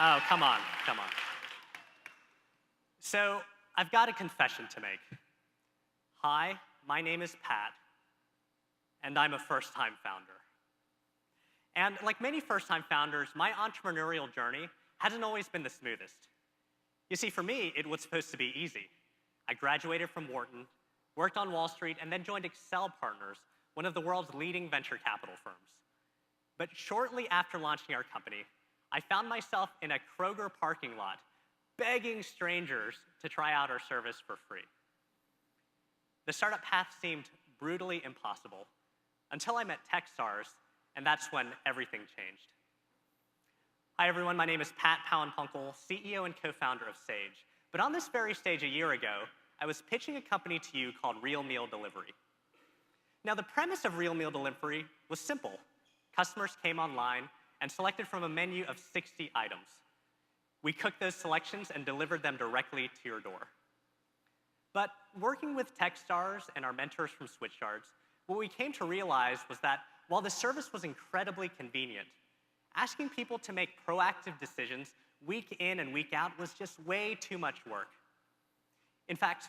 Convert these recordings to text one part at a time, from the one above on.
Oh, come on, come on. So, I've got a confession to make. Hi, my name is Pat, and I'm a first-time founder. And like many first-time founders, my entrepreneurial journey hasn't always been the smoothest. You see, for me, it was supposed to be easy. I graduated from Wharton, worked on Wall Street, and then joined Excel Partners, one of the world's leading venture capital firms. But shortly after launching our company, I found myself in a Kroger parking lot, begging strangers to try out our service for free. The startup path seemed brutally impossible until I met Techstars, and that's when everything changed. Hi, everyone. My name is Pat Powenpunkel, CEO and co-founder of Saige. But on this very stage a year ago, I was pitching a company to you called Real Meal Delivery. Now, the premise of Real Meal Delivery was simple. Customers came online and selected from a menu of 60 items. We cooked those selections and delivered them directly to your door. But working with Techstars and our mentors from SwitchYards, what we came to realize was that while the service was incredibly convenient, asking people to make proactive decisions week in and week out was just way too much work. In fact,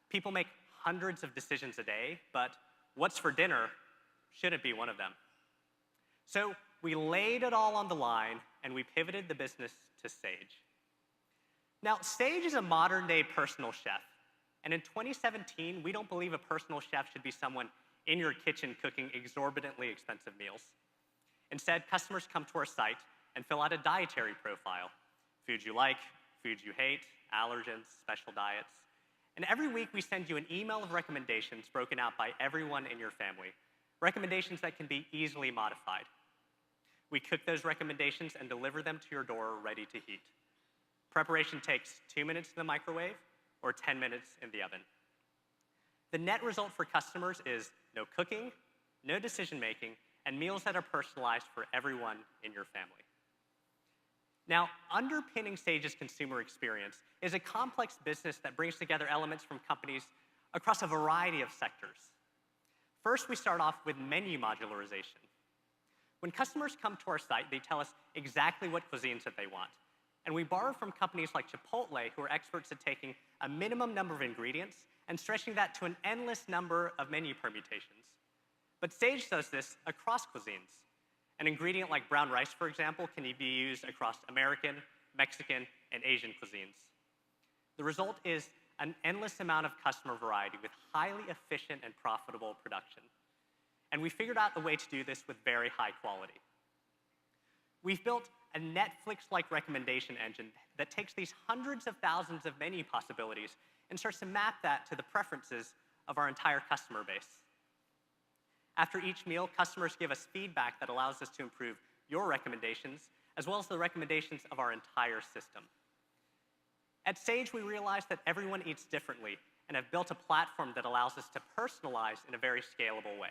people make hundreds of decisions a day, but what's for dinner shouldn't be one of them. So we laid it all on the line, and we pivoted the business to Saige. Now, Saige is a modern-day personal chef, and in 2017, we don't believe a personal chef should be someone in your kitchen cooking exorbitantly expensive meals. Instead, customers come to our site and fill out a dietary profile: foods you like, foods you hate, allergens, special diets. And every week, we send you an email of recommendations broken out by everyone in your family, recommendations that can be easily modified. We cook those recommendations and deliver them to your door ready to heat. Preparation takes 2 minutes in the microwave or 10 minutes in the oven. The net result for customers is no cooking, no decision-making, and meals that are personalized for everyone in your family. Now, underpinning Saige's consumer experience is a complex business that brings together elements from companies across a variety of sectors. First, we start off with menu modularization. When customers come to our site, they tell us exactly what cuisines that they want. And we borrow from companies like Chipotle, who are experts at taking a minimum number of ingredients and stretching that to an endless number of menu permutations. But Saige does this across cuisines. An ingredient like brown rice, for example, can be used across American, Mexican, and Asian cuisines. The result is an endless amount of customer variety with highly efficient and profitable production. And we figured out a way to do this with very high quality. We've built a Netflix-like recommendation engine that takes these hundreds of thousands of menu possibilities and starts to map that to the preferences of our entire customer base. After each meal, customers give us feedback that allows us to improve your recommendations, as well as the recommendations of our entire system. At Saige, we realized that everyone eats differently and have built a platform that allows us to personalize in a very scalable way.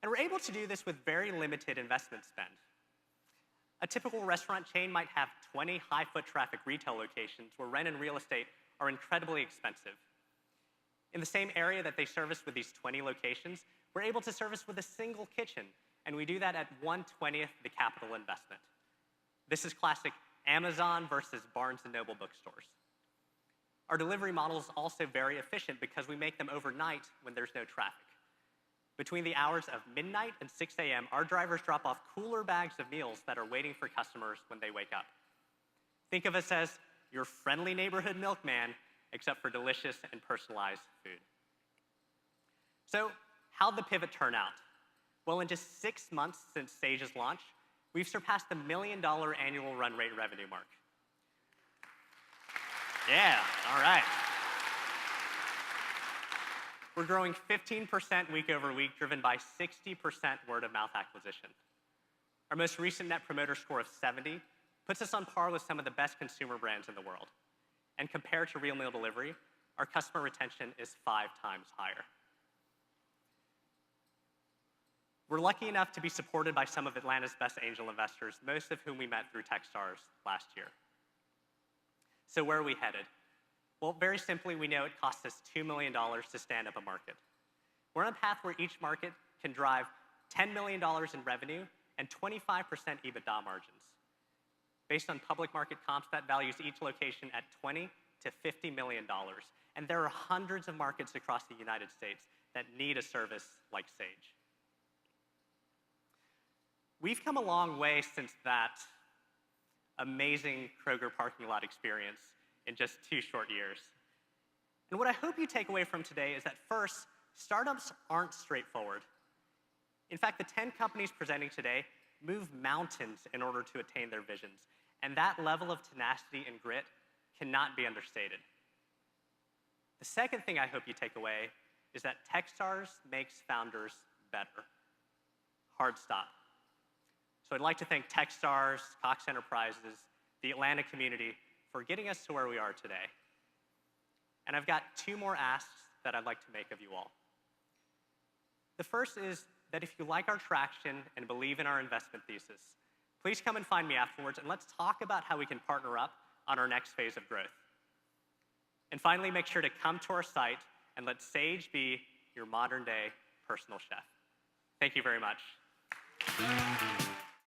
And we're able to do this with very limited investment spend. A typical restaurant chain might have 20 high-foot traffic retail locations where rent and real estate are incredibly expensive. In the same area that they service with these 20 locations, we're able to service with a single kitchen, and we do that at 1/20th the capital investment. This is classic Amazon versus Barnes & Noble bookstores. Our delivery model is also very efficient because we make them overnight when there's no traffic. Between the hours of midnight and 6 a.m., our drivers drop off cooler bags of meals that are waiting for customers when they wake up. Think of us as your friendly neighborhood milkman, except for delicious and personalized food. So, how'd the pivot turn out? Well, in just 6 months since Saige's launch, we've surpassed the $1 million annual run rate revenue mark. Yeah, all right. We're growing 15% week over week, driven by 60% word-of-mouth acquisition. Our most recent Net Promoter Score of 70 puts us on par with some of the best consumer brands in the world. And compared to Real Meal Delivery, our customer retention is 5 times higher. We're lucky enough to be supported by some of Atlanta's best angel investors, most of whom we met through Techstars last year. So where are we headed? Well, very simply, we know it costs us $2 million to stand up a market. We're on a path where each market can drive $10 million in revenue and 25% EBITDA margins. Based on public market comps, that values each location at $20 to $50 million. And there are hundreds of markets across the United States that need a service like Saige. We've come a long way since that amazing Kroger parking lot experience in just 2 short years. And what I hope you take away from today is that first, startups aren't straightforward. In fact, the 10 companies presenting today move mountains in order to attain their visions. And that level of tenacity and grit cannot be understated. The second thing I hope you take away is that Techstars makes founders better. Hard stop. So I'd like to thank Techstars, Cox Enterprises, the Atlanta community for getting us to where we are today. And I've got 2 more asks that I'd like to make of you all. The first is that if you like our traction and believe in our investment thesis, please come and find me afterwards and let's talk about how we can partner up on our next phase of growth. And finally, make sure to come to our site and let Saige be your modern-day personal chef. Thank you very much.